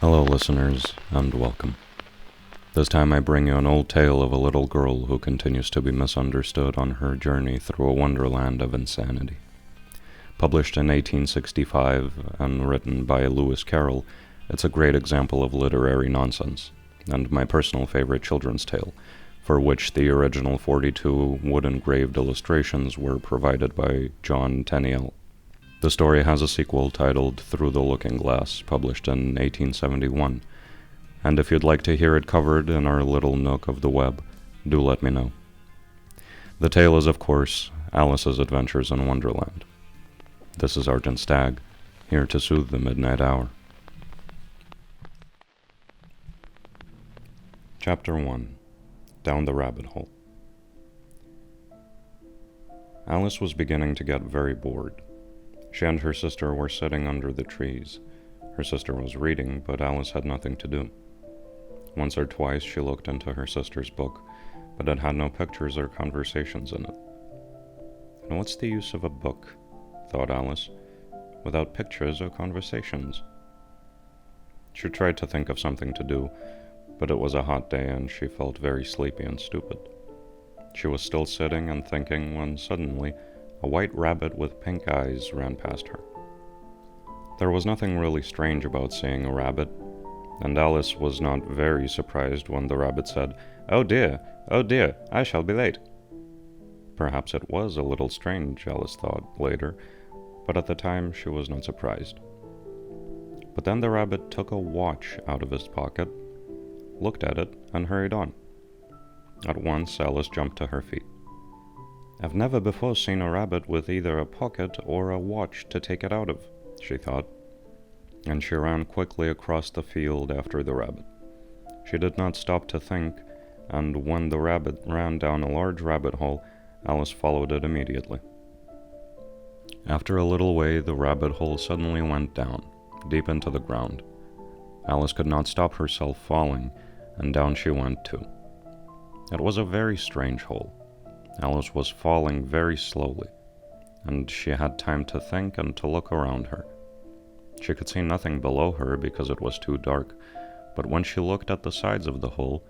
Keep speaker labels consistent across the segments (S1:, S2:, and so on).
S1: Hello listeners, and welcome. This time I bring you an old tale of a little girl who continues to be misunderstood on her journey through a wonderland of insanity. Published in 1865 and written by Lewis Carroll, it's a great example of literary nonsense, and my personal favorite children's tale, for which the original 42 wood-engraved illustrations were provided by John Tenniel. The story has a sequel titled Through the Looking Glass, published in 1871, and if you'd like to hear it covered in our little nook of the web, do let me know. The tale is, of course, Alice's Adventures in Wonderland. This is Argent Stag, here to soothe the midnight hour. Chapter 1. Down the Rabbit Hole. Alice was beginning to get very bored. She and her sister were sitting under the trees. Her sister was reading, but Alice had nothing to do. Once or twice she looked into her sister's book, but it had no pictures or conversations in it. And what's the use of a book, thought Alice, without pictures or conversations? She tried to think of something to do, but it was a hot day and she felt very sleepy and stupid. She was still sitting and thinking when suddenly a white rabbit with pink eyes ran past her. There was nothing really strange about seeing a rabbit, and Alice was not very surprised when the rabbit said, oh dear, I shall be late." Perhaps it was a little strange, Alice thought later, but at the time she was not surprised. But then the rabbit took a watch out of his pocket, looked at it, and hurried on. At once Alice jumped to her feet. "I've never before seen a rabbit with either a pocket or a watch to take it out of," she thought, and she ran quickly across the field after the rabbit. She did not stop to think, and when the rabbit ran down a large rabbit hole, Alice followed it immediately. After a little way, the rabbit hole suddenly went down, deep into the ground. Alice could not stop herself falling, and down she went too. It was a very strange hole. Alice was falling very slowly, and she had time to think and to look around her. She could see nothing below her because it was too dark, but when she looked at the sides of the hole,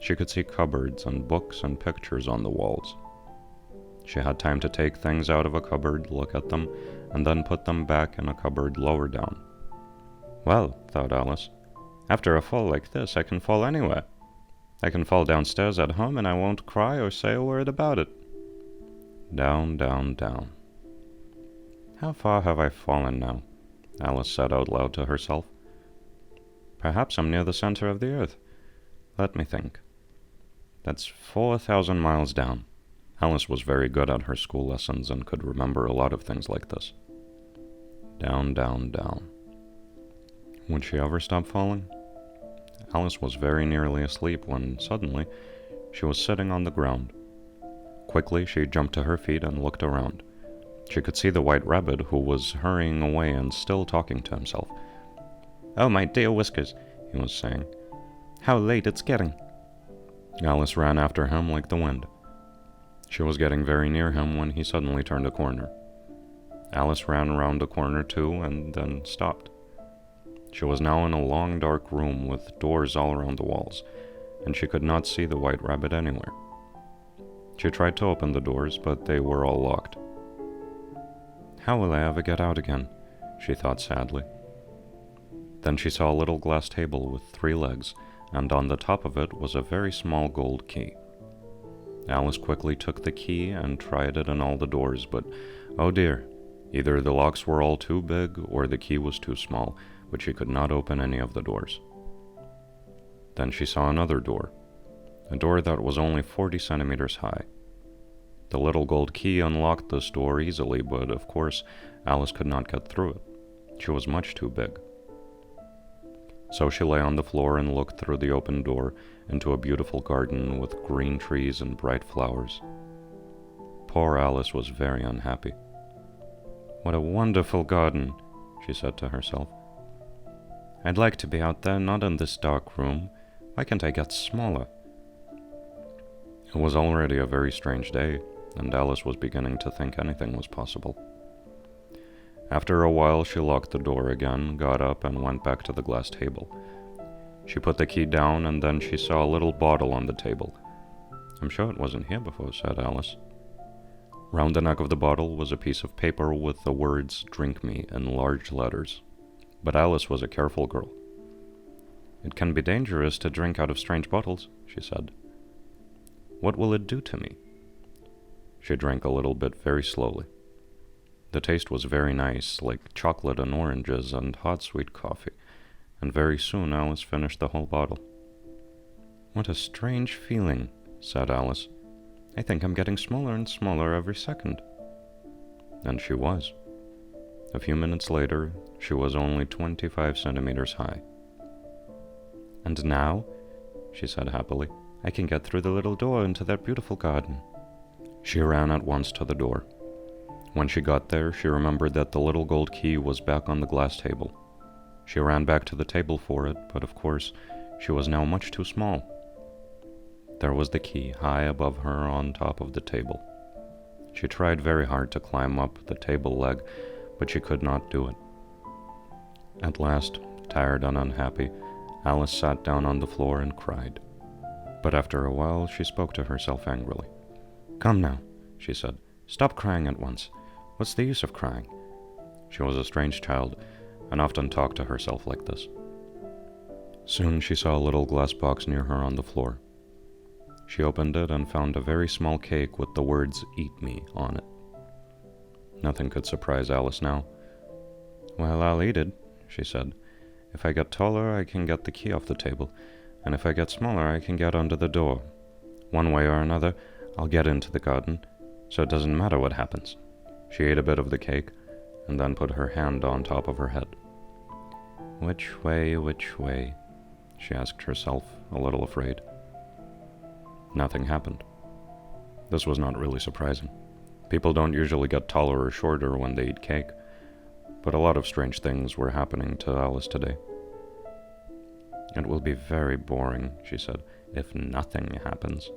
S1: she could see cupboards and books and pictures on the walls. She had time to take things out of a cupboard, look at them, and then put them back in a cupboard lower down. "Well," thought Alice, "after a fall like this, I can fall anywhere. I can fall downstairs at home and I won't cry or say a word about it." Down, down, down. "How far have I fallen now?" Alice said out loud to herself. "Perhaps I'm near the center of the earth. Let me think. That's 4,000 miles down." Alice was very good at her school lessons and could remember a lot of things like this. Down, down, down. Would she ever stop falling? Alice was very nearly asleep when, suddenly, she was sitting on the ground. Quickly, she jumped to her feet and looked around. She could see the white rabbit, who was hurrying away and still talking to himself. "Oh, my dear Whiskers," he was saying. "How late it's getting." Alice ran after him like the wind. She was getting very near him when he suddenly turned a corner. Alice ran round the corner too, and then stopped. She was now in a long dark room with doors all around the walls, and she could not see the white rabbit anywhere. She tried to open the doors, but they were all locked. "How will I ever get out again?" she thought sadly. Then she saw a little glass table with 3 legs, and on the top of it was a very small gold key. Alice quickly took the key and tried it in all the doors, but, oh dear, either the locks were all too big or the key was too small, but she could not open any of the doors. Then she saw another door, a door that was only 40 centimeters high. The little gold key unlocked this door easily, but of course Alice could not get through it. She was much too big. So she lay on the floor and looked through the open door into a beautiful garden with green trees and bright flowers. Poor Alice was very unhappy. "What a wonderful garden," she said to herself. I'd like to be out there, not in this dark room. Why can't I get smaller? It was already a very strange day, and Alice was beginning to think anything was possible. After a while, she locked the door again, got up, and went back to the glass table. She put the key down, and then she saw a little bottle on the table. I'm sure it wasn't here before, said Alice. Round the neck of the bottle was a piece of paper with the words, "Drink me," in large letters. But Alice was a careful girl. It can be dangerous to drink out of strange bottles, she said. What will it do to me? She drank a little bit very slowly. The taste was very nice, like chocolate and oranges and hot sweet coffee, and very soon Alice finished the whole bottle. What a strange feeling, said Alice. I think I'm getting smaller and smaller every second. And she was. A few minutes later, she was only 25 centimeters high. And now, she said happily, I can get through the little door into that beautiful garden. She ran at once to the door. When she got there, she remembered that the little gold key was back on the glass table. She ran back to the table for it, but of course, she was now much too small. There was the key high above her on top of the table. She tried very hard to climb up the table leg, but she could not do it. At last, tired and unhappy, Alice sat down on the floor and cried. But after a while, she spoke to herself angrily. Come now, she said. Stop crying at once. What's the use of crying? She was a strange child, and often talked to herself like this. Soon she saw a little glass box near her on the floor. She opened it and found a very small cake with the words, "Eat me," on it. Nothing could surprise Alice now. Well, I'll eat it, she said. If I get taller, I can get the key off the table, and if I get smaller, I can get under the door. One way or another, I'll get into the garden, so it doesn't matter what happens. She ate a bit of the cake, and then put her hand on top of her head. Which way, she asked herself, a little afraid. Nothing happened. This was not really surprising. People don't usually get taller or shorter when they eat cake, but a lot of strange things were happening to Alice today. It will be very boring, she said, if nothing happens.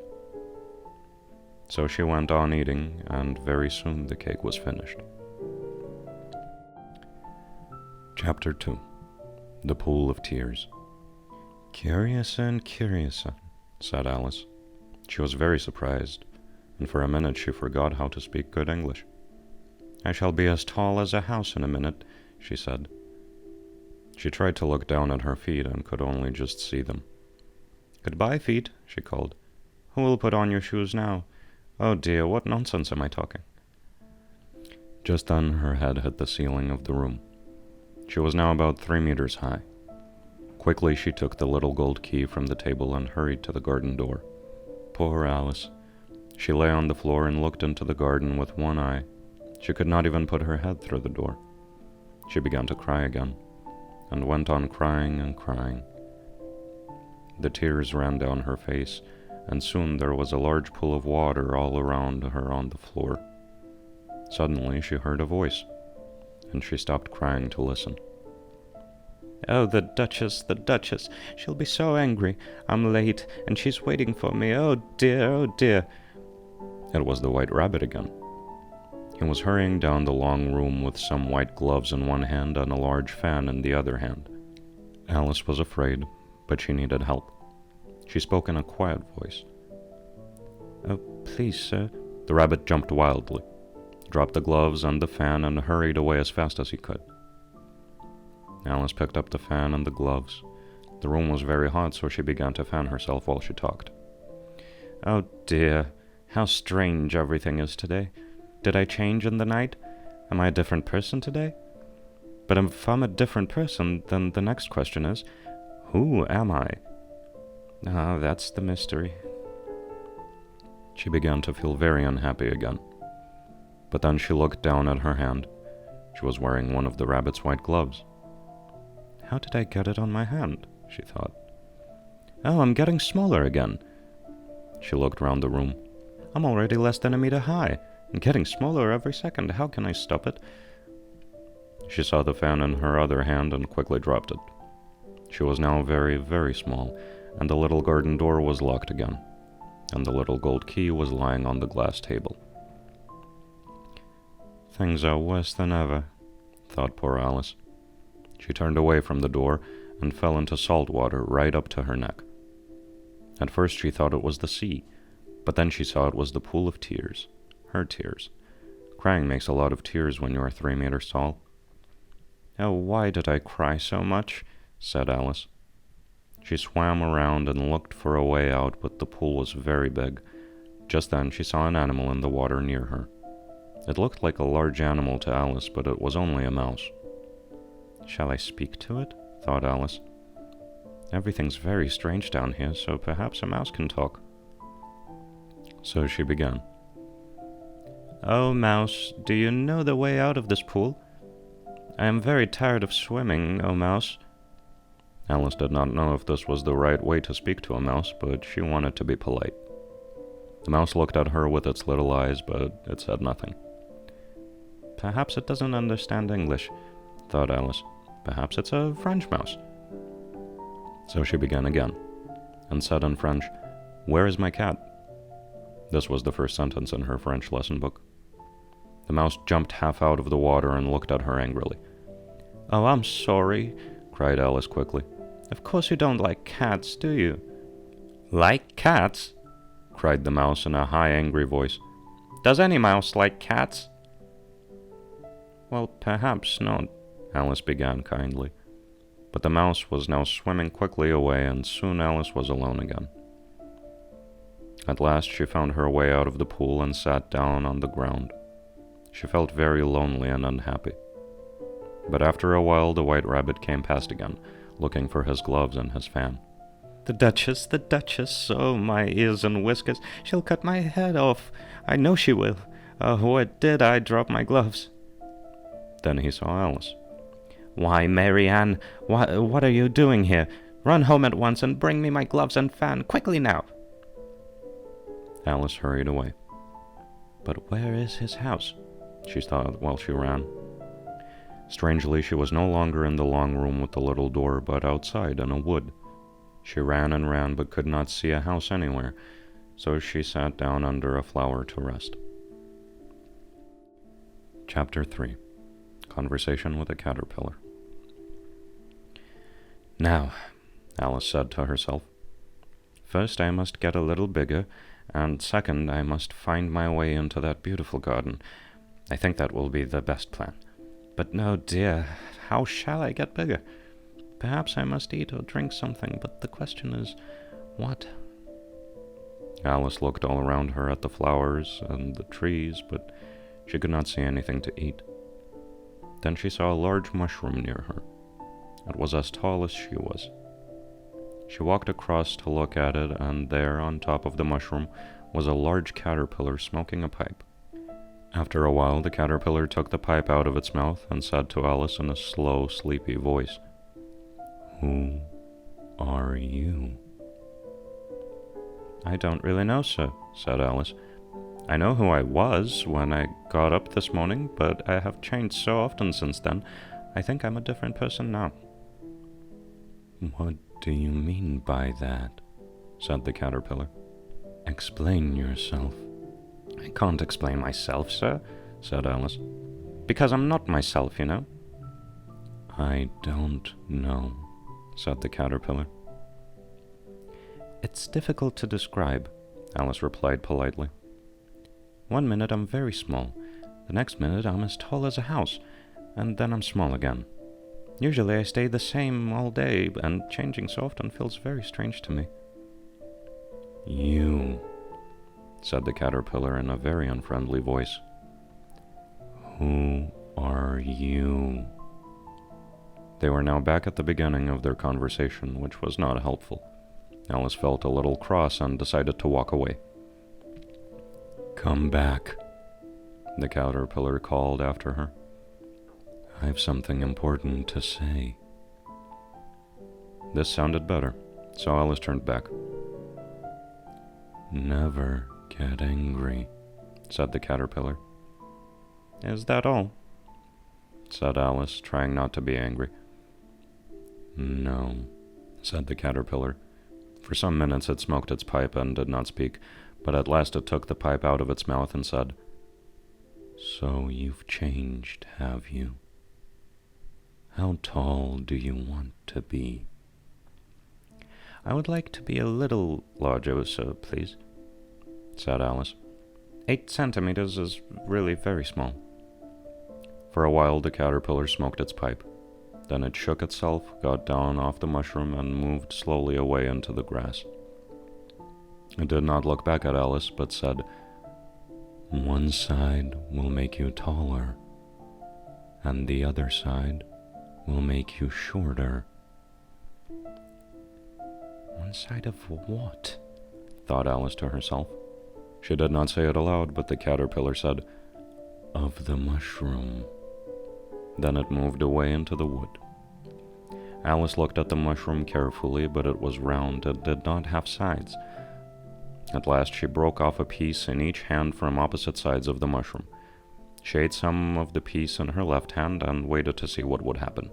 S1: So she went on eating, and very soon the cake was finished. Chapter 2. The Pool of Tears. Curiouser and curiouser, said Alice. She was very surprised, and for a minute she forgot how to speak good English. I shall be as tall as a house in a minute, she said. She tried to look down at her feet and could only just see them. Goodbye, feet, she called. Who will put on your shoes now? Oh dear, what nonsense am I talking? Just then her head hit the ceiling of the room. She was now about 3 meters high. Quickly she took the little gold key from the table and hurried to the garden door. Poor Alice. She lay on the floor and looked into the garden with one eye. She could not even put her head through the door. She began to cry again, and went on crying and crying. The tears ran down her face, and soon there was a large pool of water all around her on the floor. Suddenly she heard a voice, and she stopped crying to listen. Oh, the Duchess, the Duchess! She'll be so angry. I'm late, and she's waiting for me. Oh dear, oh dear! It was the White Rabbit again. He was hurrying down the long room with some white gloves in one hand and a large fan in the other hand. Alice was afraid, but she needed help. She spoke in a quiet voice. Oh, please, sir. The rabbit jumped wildly, dropped the gloves and the fan, and hurried away as fast as he could. Alice picked up the fan and the gloves. The room was very hot, so she began to fan herself while she talked. Oh dear, how strange everything is today. Did I change in the night? Am I a different person today? But if I'm a different person, then the next question is, who am I? Ah, that's the mystery. She began to feel very unhappy again. But then she looked down at her hand. She was wearing one of the rabbit's white gloves. How did I get it on my hand? She thought. Oh, I'm getting smaller again. She looked round the room. I'm already less than 1 meter high, and getting smaller every second. How can I stop it? She saw the fan in her other hand and quickly dropped it. She was now very, very small, and the little garden door was locked again, and the little gold key was lying on the glass table. Things are worse than ever, thought poor Alice. She turned away from the door and fell into salt water right up to her neck. At first she thought it was the sea, but then she saw it was the pool of tears, her tears. Crying makes a lot of tears when you are 3 meters tall. Oh, why did I cry so much? Said Alice. She swam around and looked for a way out, but the pool was very big. Just then she saw an animal in the water near her. It looked like a large animal to Alice, but it was only a mouse. Shall I speak to it? Thought Alice. Everything's very strange down here, so perhaps a mouse can talk. So she began. Oh, mouse, do you know the way out of this pool? I am very tired of swimming, oh mouse. Alice did not know if this was the right way to speak to a mouse, but she wanted to be polite. The mouse looked at her with its little eyes, but it said nothing. Perhaps it doesn't understand English, thought Alice. Perhaps it's a French mouse. So she began again, and said in French, Where is my cat? This was the first sentence in her French lesson book. The mouse jumped half out of the water and looked at her angrily. Oh, I'm sorry, cried Alice quickly. Of course you don't like cats, do you? Like cats? Cried the mouse in a high, angry voice. Does any mouse like cats? Well, perhaps not, Alice began kindly. But the mouse was now swimming quickly away, and soon Alice was alone again. At last she found her way out of the pool and sat down on the ground. She felt very lonely and unhappy. But after a while the White Rabbit came past again, looking for his gloves and his fan. The Duchess, oh, my ears and whiskers, she'll cut my head off. I know she will. Oh, where did I drop my gloves? Then he saw Alice. Why, Mary Ann, what are you doing here? Run home at once and bring me my gloves and fan, quickly now. Alice hurried away. But where is his house? She thought while she ran. Strangely, she was no longer in the long room with the little door, but outside in a wood. She ran and ran, but could not see a house anywhere, so she sat down under a flower to rest. Chapter 3. Conversation with a Caterpillar. Now, Alice said to herself, first I must get a little bigger, and second I must find my way into that beautiful garden. I think that will be the best plan. But no, dear, how shall I get bigger? Perhaps I must eat or drink something, but the question is, what? Alice looked all around her at the flowers and the trees, but she could not see anything to eat. Then she saw a large mushroom near her. It was as tall as she was. She walked across to look at it, and there, on top of the mushroom, was a large caterpillar smoking a pipe. After a while, the caterpillar took the pipe out of its mouth and said to Alice in a slow, sleepy voice, Who are you? I don't really know, sir, said Alice. I know who I was when I got up this morning, but I have changed so often since then, I think I'm a different person now. What do you mean by that? Said the caterpillar. Explain yourself. I can't explain myself, sir, said Alice, because I'm not myself, you know. I don't know, said the caterpillar. It's difficult to describe, Alice replied politely. 1 minute I'm very small, the next minute I'm as tall as a house, and then I'm small again. Usually I stay the same all day, and changing so often feels very strange to me. You, said the caterpillar in a very unfriendly voice. Who are you? They were now back at the beginning of their conversation, which was not helpful. Alice felt a little cross and decided to walk away. Come back, the caterpillar called after her. I've something important to say. This sounded better, so Alice turned back. Never get angry, said the caterpillar. Is that all? Said Alice, trying not to be angry. No, said the caterpillar. For some minutes it smoked its pipe and did not speak, but at last it took the pipe out of its mouth and said, "So you've changed, have you? How tall do you want to be?" "I would like to be a little larger, sir, please," said Alice. 8 centimeters is really very small. For a while the caterpillar smoked its pipe. Then it shook itself, got down off the mushroom, and moved slowly away into the grass. It did not look back at Alice, but said, "One side will make you taller, and the other side will make you shorter." "One side of what?" thought Alice to herself. She did not say it aloud, but the caterpillar said, "Of the mushroom." Then it moved away into the wood. Alice looked at the mushroom carefully, but it was round. It did not have sides. At last she broke off a piece in each hand from opposite sides of the mushroom. She ate some of the piece in her left hand and waited to see what would happen.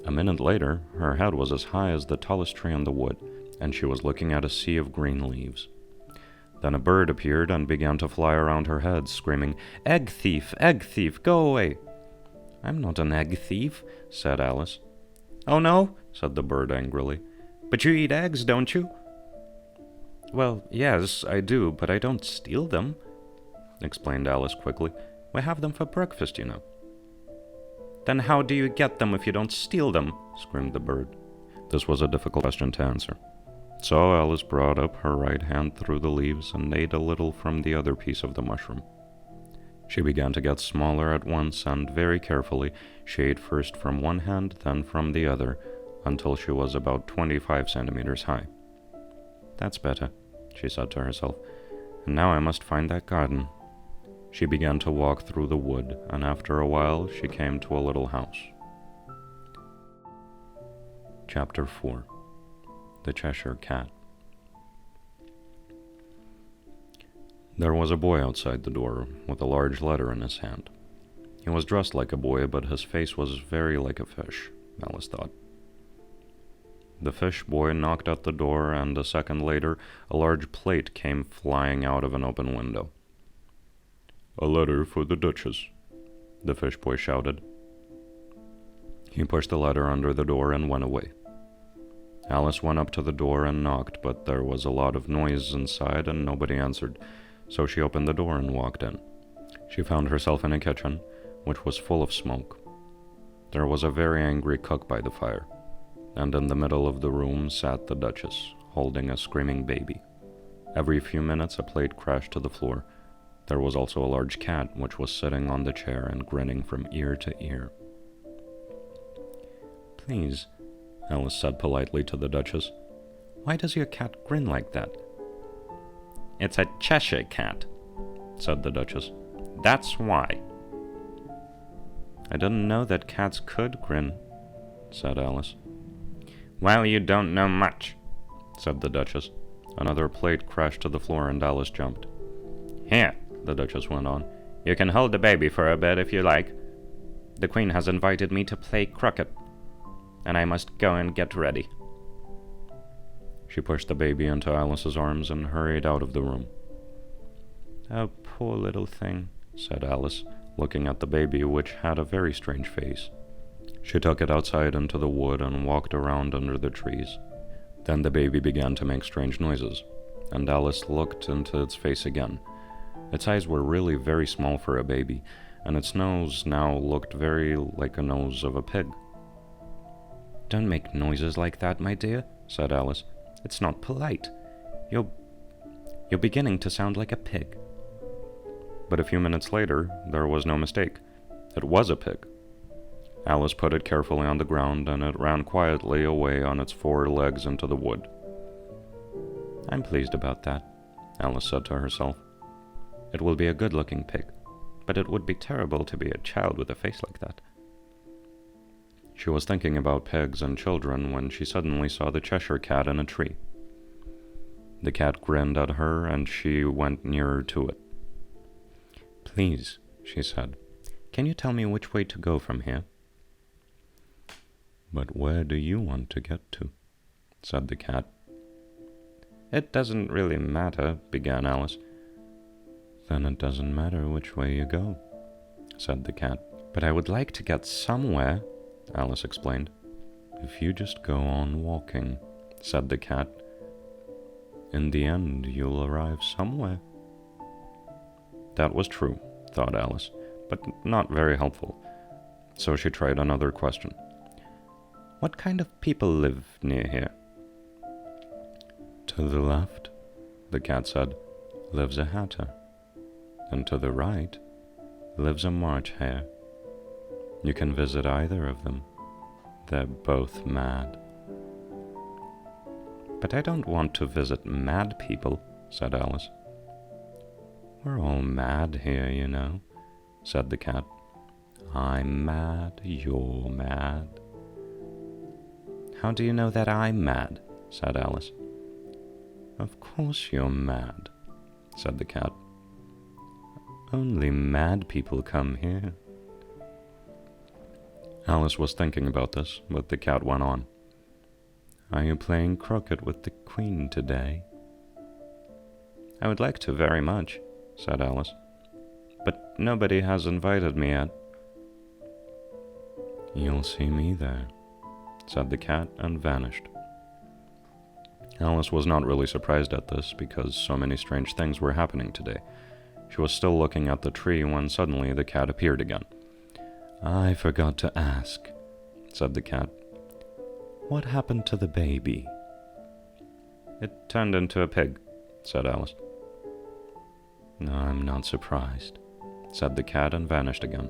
S1: A minute later, her head was as high as the tallest tree in the wood, and she was looking at a sea of green leaves. Then a bird appeared and began to fly around her head, screaming, egg thief, go away." "I'm not an egg thief," said Alice. "Oh no?" said the bird angrily. "But you eat eggs, don't you?" "Well, yes, I do, but I don't steal them," explained Alice quickly. "We have them for breakfast, you know." "Then how do you get them if you don't steal them?" screamed the bird. This was a difficult question to answer. So Alice brought up her right hand through the leaves and ate a little from the other piece of the mushroom. She began to get smaller at once, and very carefully she ate first from one hand, then from the other, until she was about 25 centimeters high. "That's better," she said to herself, "and now I must find that garden." She began to walk through the wood, and after a while she came to a little house. Chapter 4. The Cheshire Cat. There was a boy outside the door, with a large letter in his hand. He was dressed like a boy, but his face was very like a fish, Alice thought. The fish boy knocked at the door, and a second later a large plate came flying out of an open window. "A letter for the Duchess," the fish boy shouted. He pushed the letter under the door and went away. Alice went up to the door and knocked, but there was a lot of noise inside and nobody answered, so she opened the door and walked in. She found herself in a kitchen, which was full of smoke. There was a very angry cook by the fire, and in the middle of the room sat the Duchess, holding a screaming baby. Every few minutes a plate crashed to the floor. There was also a large cat, which was sitting on the chair and grinning from ear to ear. "Please," Alice said politely to the Duchess, "why does your cat grin like that?" "It's a Cheshire cat," said the Duchess. "That's why." "I didn't know that cats could grin," said Alice. "Well, you don't know much," said the Duchess. Another plate crashed to the floor and Alice jumped. "Here," the Duchess went on, "you can hold the baby for a bit if you like. The Queen has invited me to play croquet, and I must go and get ready." She pushed the baby into Alice's arms and hurried out of the room. "Oh, poor little thing," said Alice, looking at the baby, which had a very strange face. She took it outside into the wood and walked around under the trees. Then the baby began to make strange noises, and Alice looked into its face again. Its eyes were really very small for a baby, and its nose now looked very like a nose of a pig. "Don't make noises like that, my dear," said Alice. "It's not polite. You're beginning to sound like a pig." But a few minutes later, there was no mistake. It was a pig. Alice put it carefully on the ground, and it ran quietly away on its 4 legs into the wood. "I'm pleased about that," Alice said to herself. "It will be a good-looking pig, but it would be terrible to be a child with a face like that." She was thinking about pigs and children when she suddenly saw the Cheshire Cat in a tree. The cat grinned at her, and she went nearer to it. "Please," she said, "can you tell me which way to go from here?" "But where do you want to get to?" said the cat. It doesn't really matter, began Alice. Then it doesn't matter which way you go, said the cat. But I would like to get somewhere, Alice explained. If you just go on walking, said the cat, in the end you'll arrive somewhere. That was true, thought Alice, but not very helpful. So she tried another question. What kind of people live near here? To the left, the cat said, lives a hatter, and to the right lives a March hare. You can visit either of them. They're both mad. But I don't want to visit mad people, said Alice. We're all mad here, you know, said the cat. I'm mad, you're mad. How do you know that I'm mad? Said Alice. Of course you're mad, said the cat. Only mad people come here. Alice was thinking about this, but the cat went on. Are you playing croquet with the queen today? I would like to very much, said Alice, but nobody has invited me yet. You'll see me there, said the cat and vanished. Alice was not really surprised at this because so many strange things were happening today. She was still looking at the tree when suddenly the cat appeared again. I forgot to ask, said the cat. What happened to the baby? It turned into a pig, said Alice. I'm not surprised, said the cat and vanished again.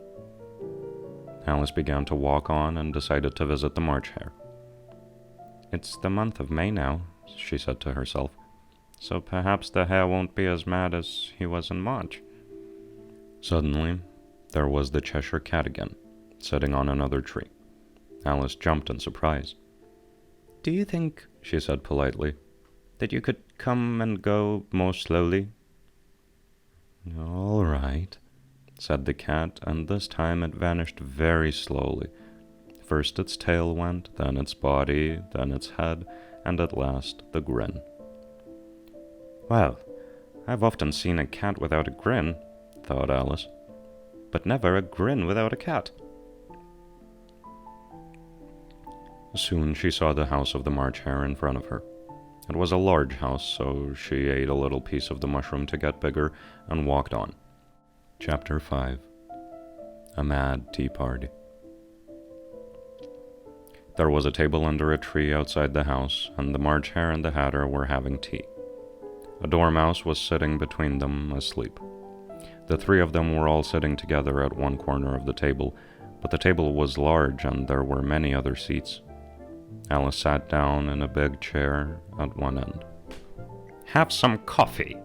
S1: Alice began to walk on and decided to visit the March hare. It's the month of May now, she said to herself, so perhaps the hare won't be as mad as he was in March. Suddenly, there was the Cheshire cat again, sitting on another tree. Alice jumped in surprise. Do you think, she said politely, that you could come and go more slowly? All right, said the cat, and this time it vanished very slowly. First its tail went, then its body, then its head, and at last the grin. Well, I've often seen a cat without a grin, thought Alice, but never a grin without a cat. Soon she saw the house of the March hare in front of her. It was a large house, so she ate a little piece of the mushroom to get bigger and walked on. Chapter 5. A Mad Tea Party. There was a table under a tree outside the house, and the March hare and the hatter were having tea. A dormouse was sitting between them, asleep. The three of them were all sitting together at one corner of the table, but the table was large and there were many other seats. Alice sat down in a big chair at one end. Have some coffee,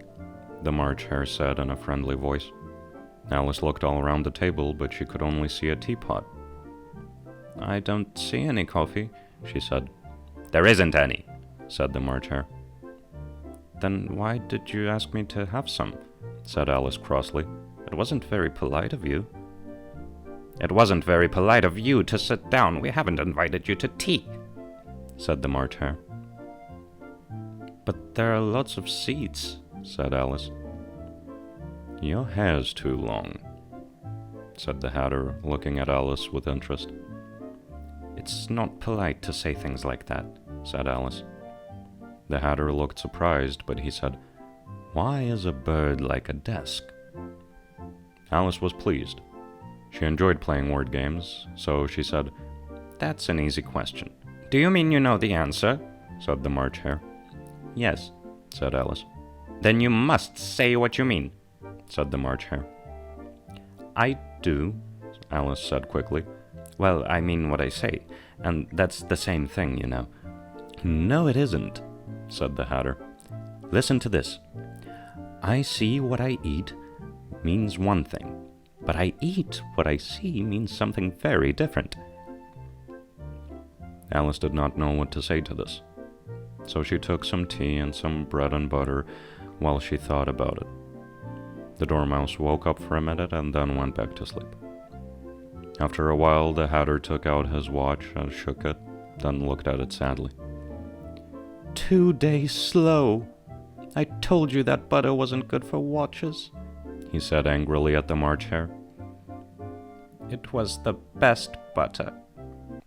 S1: the March hare said in a friendly voice. Alice looked all around the table, but she could only see a teapot. I don't see any coffee, she said. There isn't any, said the March hare. Then why did you ask me to have some? Said Alice crossly. It wasn't very polite of you. It wasn't very polite of you to sit down. We haven't invited you to tea, said the March hare. But there are lots of seats, said Alice. Your hair's too long, said the hatter, looking at Alice with interest. It's not polite to say things like that, said Alice. The hatter looked surprised, but he said, Why is a bird like a desk? Alice was pleased. She enjoyed playing word games, so she said, That's an easy question. Do you mean you know the answer? Said the March hare. Yes, said Alice. Then you must say what you mean, said the March hare. I do, Alice said quickly. Well, I mean what I say, and that's the same thing, you know. No, it isn't, said the hatter. Listen to this. I see what I eat means one thing, but I eat what I see means something very different. Alice did not know what to say to this, so she took some tea and some bread and butter while she thought about it. The dormouse woke up for a minute and then went back to sleep. After a while, the hatter took out his watch and shook it, then looked at it sadly. 2 days slow. I told you that butter wasn't good for watches, he said angrily at the March Hare. It was the best butter,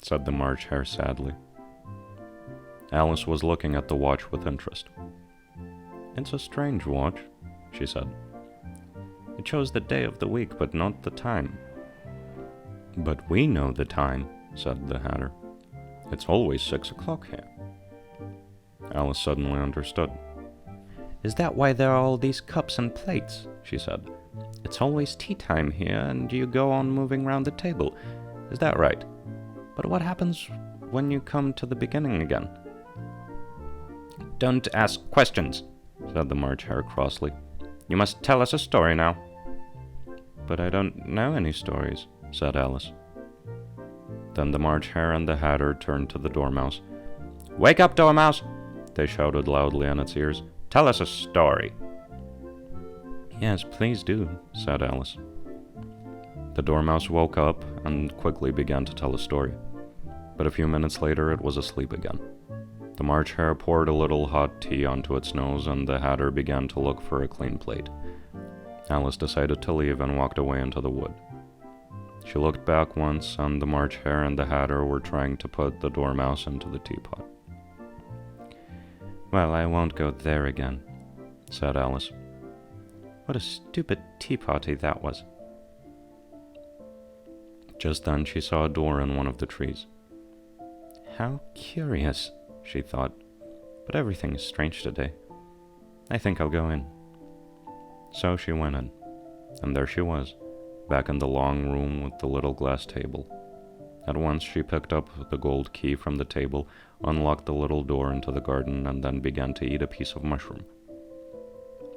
S1: said the March Hare sadly. Alice was looking at the watch with interest. It's a strange watch, she said. It shows the day of the week, but not the time. But we know the time, said the Hatter. It's always 6 o'clock here. Alice suddenly understood. Is that why there are all these cups and plates? She said. It's always tea time here, and you go on moving round the table. Is that right? But what happens when you come to the beginning again? Don't ask questions, said the March Hare crossly. You must tell us a story now. But I don't know any stories, said Alice. Then the March Hare and the Hatter turned to the Dormouse. Wake up, Dormouse, they shouted loudly in its ears. Tell us a story. Yes, please do, said Alice. The Dormouse woke up and quickly began to tell a story. But a few minutes later it was asleep again. The March Hare poured a little hot tea onto its nose, and the Hatter began to look for a clean plate. Alice decided to leave and walked away into the wood. She looked back once, and the March Hare and the Hatter were trying to put the Dormouse into the teapot. Well, I won't go there again, said Alice. What a stupid teapotty that was. Just then she saw a door in one of the trees. How curious, she thought, but everything is strange today. I think I'll go in. So she went in, and there she was, back in the long room with the little glass table. At once she picked up the gold key from the table, unlocked the little door into the garden, and then began to eat a piece of mushroom.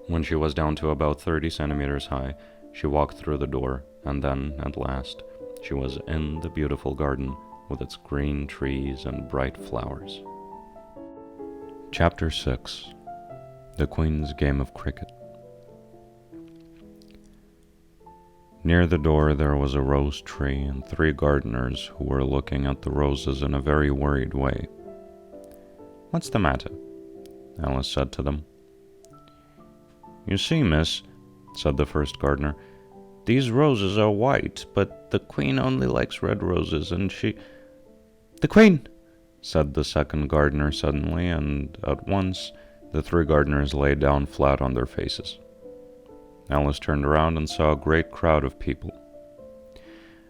S1: When she was down to about 30 centimeters high, she walked through the door, and then, at last, she was in the beautiful garden with its green trees and bright flowers. Chapter 6. The Queen's Game of Cricket. Near the door there was a rose tree and 3 gardeners who were looking at the roses in a very worried way. What's the matter? Alice said to them. You see, miss, said the first gardener, these roses are white, but the Queen only likes red roses, and she... The Queen! Said the second gardener suddenly, and at once the 3 gardeners lay down flat on their faces. Alice turned around and saw a great crowd of people.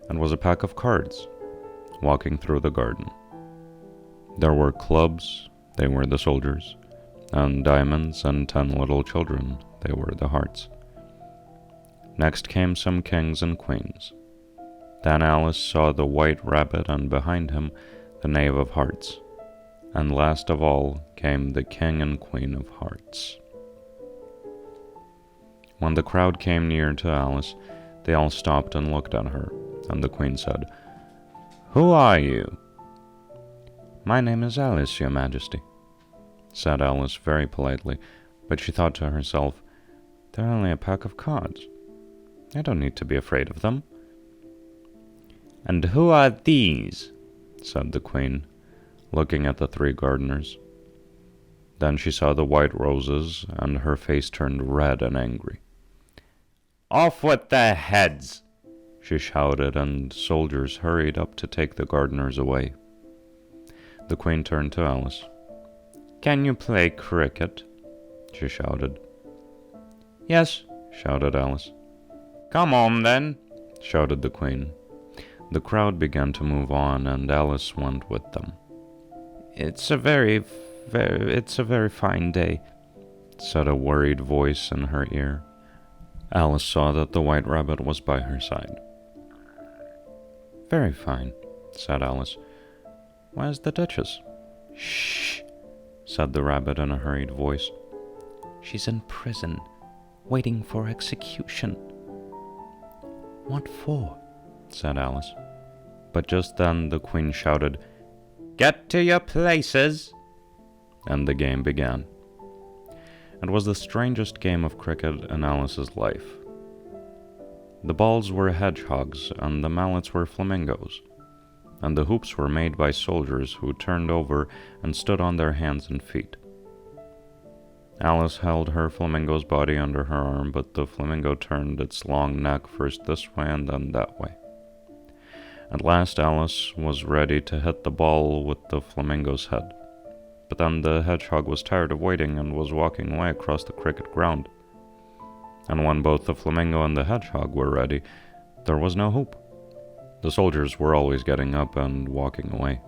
S1: It was a pack of cards, walking through the garden. There were clubs, they were the soldiers, and diamonds, and 10 little children, they were the hearts. Next came some kings and queens. Then Alice saw the white rabbit, and behind him the knave of hearts. And last of all came the king and queen of hearts. When the crowd came near to Alice, they all stopped and looked at her, and the Queen said, Who are you? My name is Alice, your Majesty, said Alice very politely, but she thought to herself, They're only a pack of cards. I don't need to be afraid of them. And who are these? Said the Queen, looking at the 3 gardeners. Then she saw the white roses, and her face turned red and angry. Off with their heads, she shouted, and soldiers hurried up to take the gardeners away. The Queen turned to Alice. Can you play cricket? She shouted. Yes, shouted Alice. Come on, then, shouted the Queen. The crowd began to move on, and Alice went with them. It's a very fine day, said a worried voice in her ear. Alice saw that the white rabbit was by her side. Very fine, said Alice. Where's the Duchess? Shh, said the rabbit in a hurried voice. She's in prison, waiting for execution. What for? Said Alice. But just then the Queen shouted, Get to your places! And the game began. It was the strangest game of cricket in Alice's life. The balls were hedgehogs, and the mallets were flamingos, and the hoops were made by soldiers who turned over and stood on their hands and feet. Alice held her flamingo's body under her arm, but the flamingo turned its long neck first this way and then that way. At last Alice was ready to hit the ball with the flamingo's head. But then the hedgehog was tired of waiting and was walking away across the cricket ground. And when both the flamingo and the hedgehog were ready, there was no hoop. The soldiers were always getting up and walking away.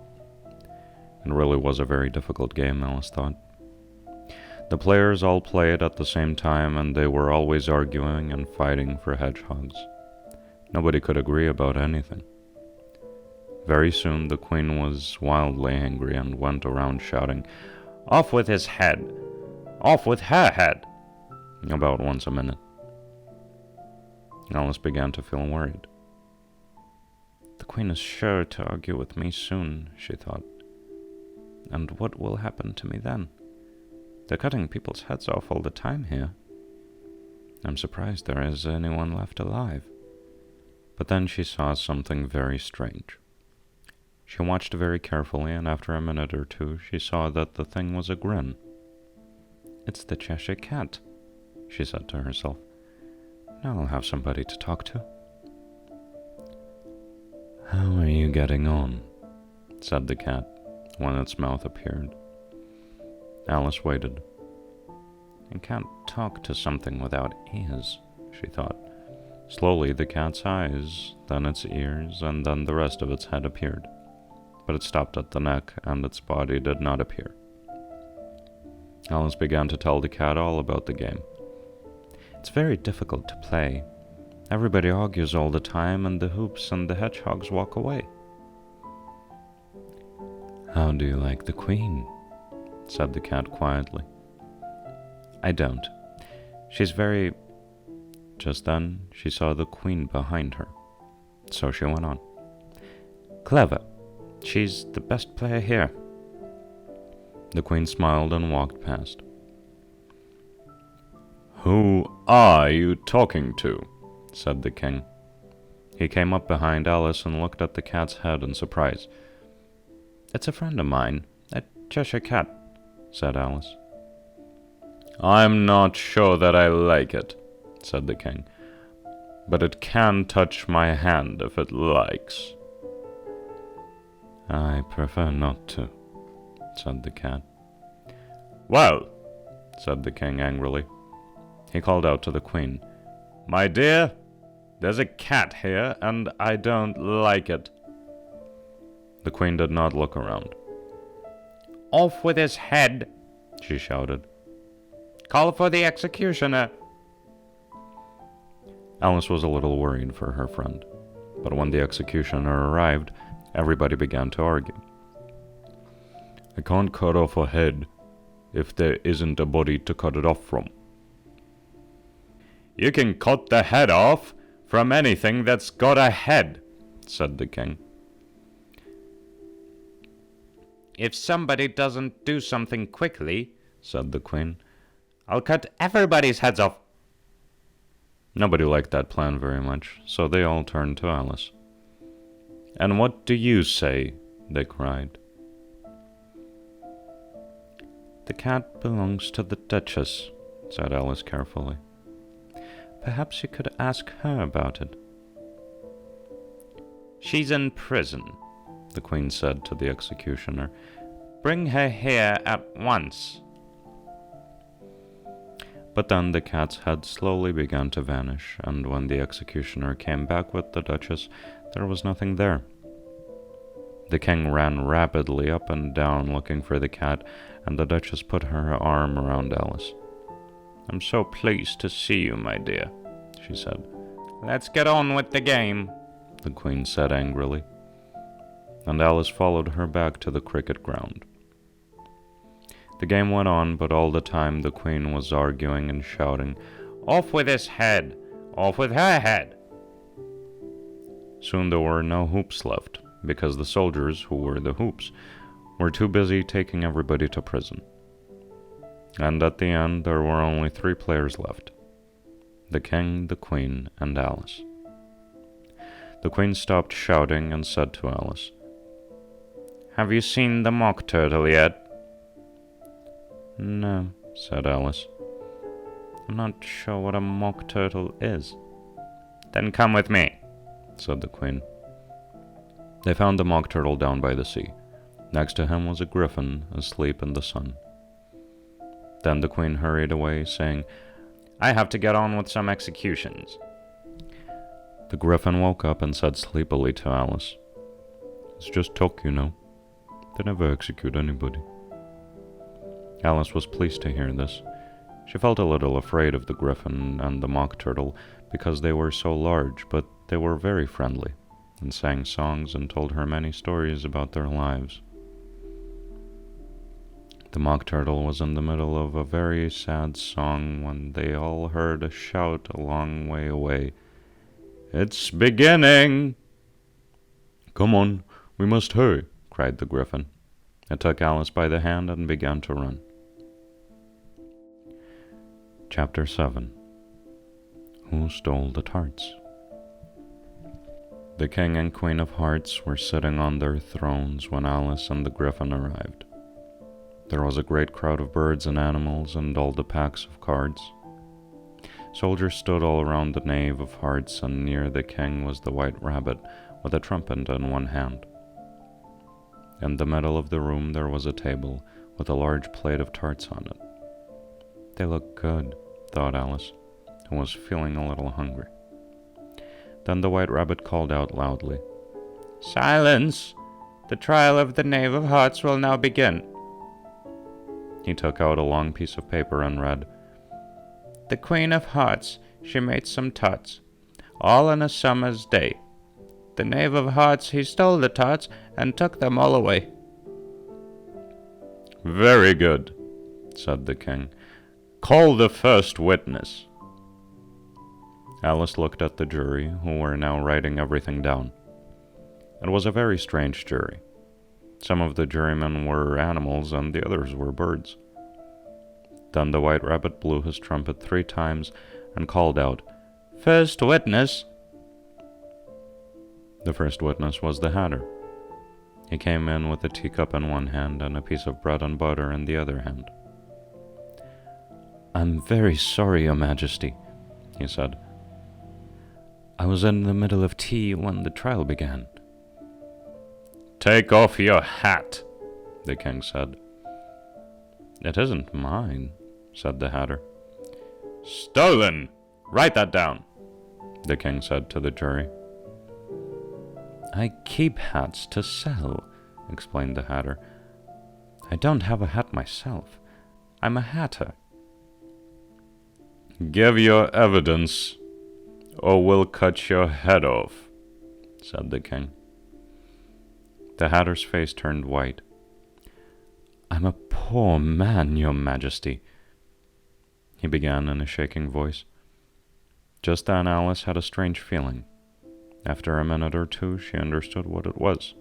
S1: It really was a very difficult game, Alice thought. The players all played at the same time, and they were always arguing and fighting for hedgehogs. Nobody could agree about anything. Very soon the queen was wildly angry and went around shouting, "Off with his head! Off with her head!" about once a minute. Alice began to feel worried. The queen is sure to argue with me soon, she thought. And what will happen to me then? They're cutting people's heads off all the time here. I'm surprised there is anyone left alive. But then she saw something very strange. She watched very carefully, and after a minute or two, she saw that the thing was a grin. It's the Cheshire Cat, she said to herself. Now I'll have somebody to talk to. How are you getting on? Said the cat, when its mouth appeared. Alice waited. I can't talk to something without ears, she thought. Slowly the cat's eyes, then its ears, and then the rest of its head appeared. But it stopped at the neck, and its body did not appear. Alice began to tell the cat all about the game. It's very difficult to play. Everybody argues all the time, and the hoops and the hedgehogs walk away. How do you like the queen? Said the cat quietly. I don't. She's very... Just then she saw the queen behind her, so she went on. Clever. She's the best player here. The queen smiled and walked past. Who are you talking to? Said the king. He came up behind Alice and looked at the cat's head in surprise. It's a friend of mine, a Cheshire Cat, said Alice. I'm not sure that I like it, said the king, but it can touch my hand if it likes. I prefer not to, said the cat. Well, said the king angrily. He called out to the queen, My dear, there's a cat here, and I don't like it. The queen did not look around. Off with his head, she shouted. Call for the executioner. Alice was a little worried for her friend, but when the executioner arrived, everybody began to argue. I can't cut off a head if there isn't a body to cut it off from. You can cut the head off from anything that's got a head, said the king. If somebody doesn't do something quickly, said the queen, I'll cut everybody's heads off. Nobody liked that plan very much, so they all turned to Alice. And what do you say? They cried. The cat belongs to the Duchess, said Alice carefully. Perhaps you could ask her about it. She's in prison, the queen said to the executioner. Bring her here at once. But then the cat's head slowly began to vanish, and when the executioner came back with the Duchess, there was nothing there. The king ran rapidly up and down looking for the cat, and the Duchess put her arm around Alice. I'm so pleased to see you, my dear, she said. Let's get on with the game, the queen said angrily. And Alice followed her back to the cricket ground. The game went on, but all the time the queen was arguing and shouting, Off with his head! Off with her head! Soon there were no hoops left, because the soldiers, who were the hoops, were too busy taking everybody to prison. And at the end there were only 3 players left, the king, the queen, and Alice. The queen stopped shouting and said to Alice, Have you seen the mock turtle yet? No, said Alice.
S2: I'm not sure what a mock turtle is. Then come with me, said the Queen.
S1: They found the mock turtle down by the sea. Next to him was a griffin asleep in the sun. Then the Queen hurried away, saying,
S2: I have to get on with some executions.
S1: The griffin woke up and said sleepily to Alice, It's just talk, you know. They never execute anybody. Alice was pleased to hear this. She felt a little afraid of the griffin and the mock turtle because they were so large, but they were very friendly and sang songs and told her many stories about their lives. The mock turtle was in the middle of a very sad song when they all heard a shout a long way away. It's beginning! Come on, we must hurry, cried the griffin. It took Alice by the hand and began to run. Chapter 7. Who Stole the Tarts? The King and Queen of Hearts were sitting on their thrones when Alice and the griffin arrived. There was a great crowd of birds and animals and all the packs of cards. Soldiers stood all around the knave of hearts, and near the king was the white rabbit with a trumpet in one hand. In the middle of the room there was a table with a large plate of tarts on it. They looked good, thought Alice, who was feeling a little hungry. Then the white rabbit called out loudly, Silence! The trial of the knave of hearts will now begin. He took out a long piece of paper and read, The Queen of Hearts, she made some tarts, all in a summer's day. The knave of hearts, he stole the tarts and took them all away. Very good, said the king. Call the first witness. Alice looked at the jury, who were now writing everything down. It was a very strange jury. Some of the jurymen were animals and the others were birds. Then the white rabbit blew his trumpet 3 times and called out, First witness! The first witness was the Hatter. He came in with a teacup in one hand and a piece of bread and butter in the other hand. I'm very sorry, Your Majesty, he said. I was in the middle of tea when the trial began. Take off your hat, the king said. It isn't mine, said the Hatter. Stolen! Write that down, the king said to the jury. I keep hats to sell, explained the Hatter. I don't have a hat myself. I'm a hatter. Give your evidence, or we'll cut your head off, said the king. The Hatter's face turned white. I'm a poor man, Your Majesty, he began in a shaking voice. Just then Alice had a strange feeling. After a minute or two, she understood what it was.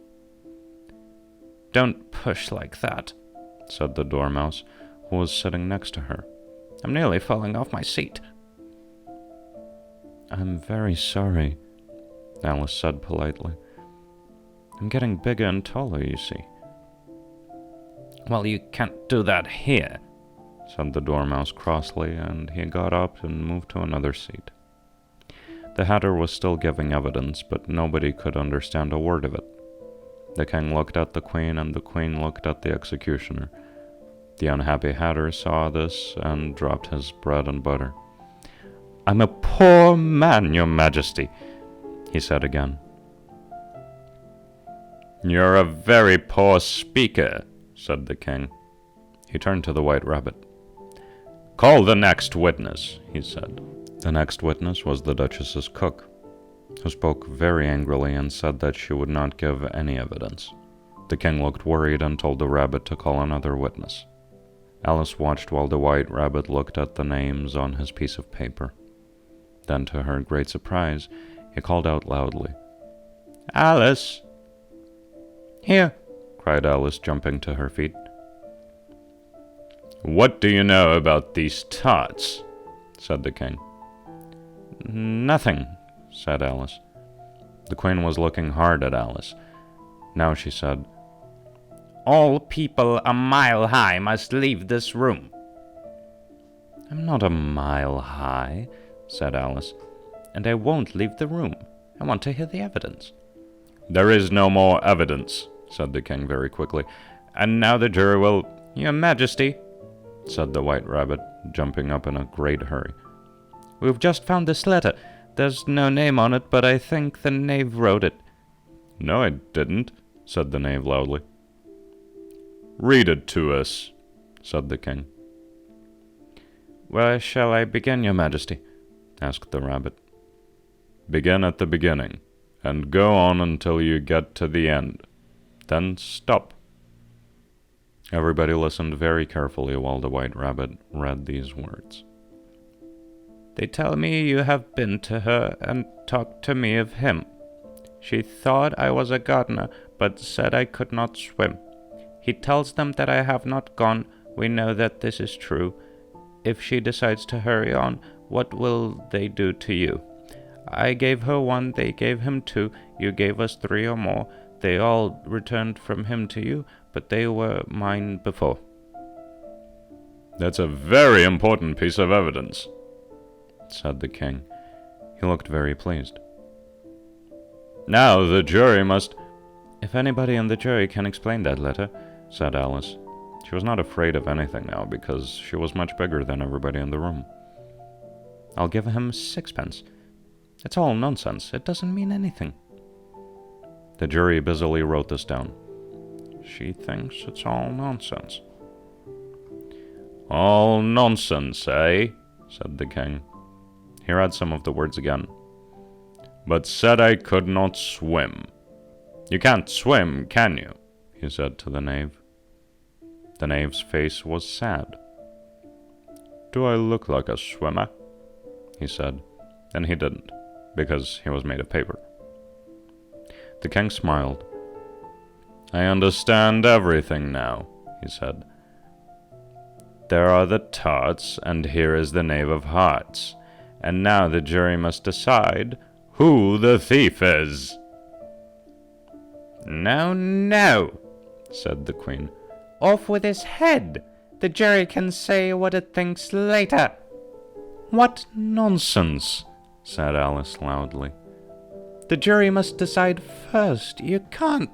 S1: Don't push like that, said the Dormouse, who was sitting next to her. I'm nearly falling off my seat. I'm very sorry, Alice said politely. I'm getting bigger and taller, you see. Well, you can't do that here, said the Dormouse crossly, and he got up and moved to another seat. The Hatter was still giving evidence, but nobody could understand a word of it. The king looked at the queen, and the queen looked at the executioner. The unhappy Hatter saw this and dropped his bread and butter. I'm a poor man, Your Majesty, he said again. You're a very poor speaker, said the king. He turned to the white rabbit. Call the next witness, he said. The next witness was the Duchess's cook, who spoke very angrily and said that she would not give any evidence. The king looked worried and told the rabbit to call another witness. Alice watched while the white rabbit looked at the names on his piece of paper. Then, to her great surprise, he called out loudly, Alice! Here, cried Alice, jumping to her feet. What do you know about these tarts? Said the king. Nothing, said Alice. The queen was looking hard at Alice. Now she said, All people a mile high must leave this room.
S2: I'm not a mile high, said Alice, and I won't leave the room. I want to hear the evidence. There is no more evidence, said the king very quickly, and now the jury will— Your Majesty, said the White Rabbit, jumping up in a great hurry. We've just found this letter. There's no name on it, but I think the knave wrote it. No, I didn't, said the knave loudly. Read it to us, said the king. Where shall I begin, Your Majesty? Asked the rabbit. Begin at the beginning, and go on until you get to the end. Then stop. Everybody listened very carefully while the White Rabbit read these words. They tell me you have been to her and talked to me of him. She thought I was a gardener, but said I could not swim. He tells them that I have not gone. We know that this is true. If she decides to hurry on, what will they do to you? I gave her 1, they gave him 2, you gave us 3 or more. They all returned from him to you, but they were mine before. That's a very important piece of evidence, said the king. He looked very pleased. Now the jury must— If anybody in the jury can explain that letter, said Alice. She was not afraid of anything now, because she was much bigger than everybody in the room. I'll give him 6 pence. It's all nonsense. It doesn't mean anything. The jury busily wrote this down. She thinks it's all nonsense. All nonsense, eh? Said the king. He read some of the words again. But said I could not swim. You can't swim, can you? He said to the knave. The knave's face was sad. Do I look like a swimmer? He said, and he didn't, because he was made of paper. The king smiled. I understand everything now, he said. There are the tarts, and here is the knave of hearts, and now the jury must decide who the thief is. No, no, said the queen. Off with his head. The jury can say what it thinks later. What nonsense, said Alice loudly. The jury must decide first. You can't.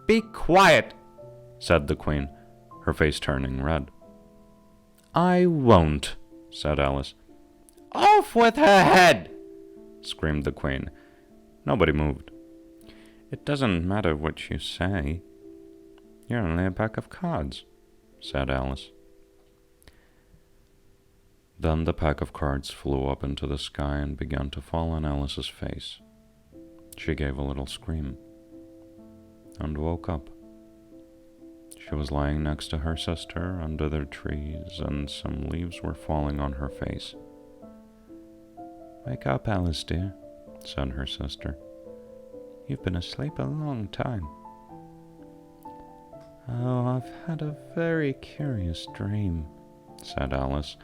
S2: Be quiet, said the queen, her face turning red. I won't, said Alice. Off with her head, screamed the queen. Nobody moved. It doesn't matter what you say. You're only a pack of cards, said Alice. Then the pack of cards flew up into the sky and began to fall on Alice's face. She gave a little scream and woke up. She was lying next to her sister under the trees, and some leaves were falling on her face. Wake up, Alice, dear, said her sister. You've been asleep a long time. Oh, I've had a very curious dream, said Alice,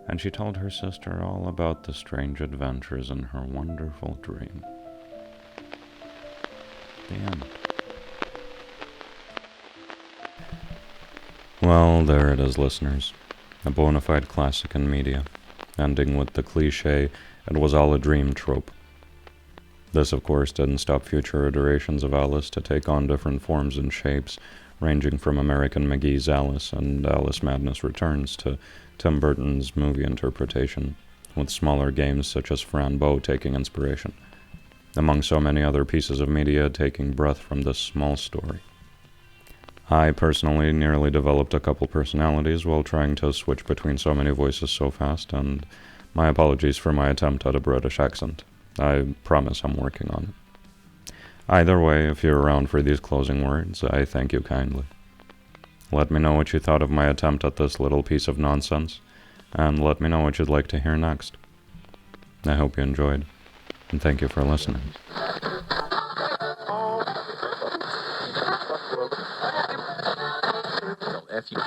S2: and she told her sister all about the strange adventures in her wonderful dream. The end. Well, there it is, listeners. A bona fide classic in media, ending with the cliché, it was all a dream trope. This, of course, didn't stop future iterations of Alice to take on different forms and shapes, ranging from American McGee's Alice and Alice Madness Returns to Tim Burton's movie interpretation, with smaller games such as Frambeau taking inspiration, among so many other pieces of media taking breath from this small story. I personally nearly developed a couple personalities while trying to switch between so many voices so fast, and my apologies for my attempt at a British accent. I promise I'm working on it. Either way, if you're around for these closing words, I thank you kindly. Let me know what you thought of my attempt at this little piece of nonsense, and let me know what you'd like to hear next. I hope you enjoyed, and thank you for listening.
S3: If you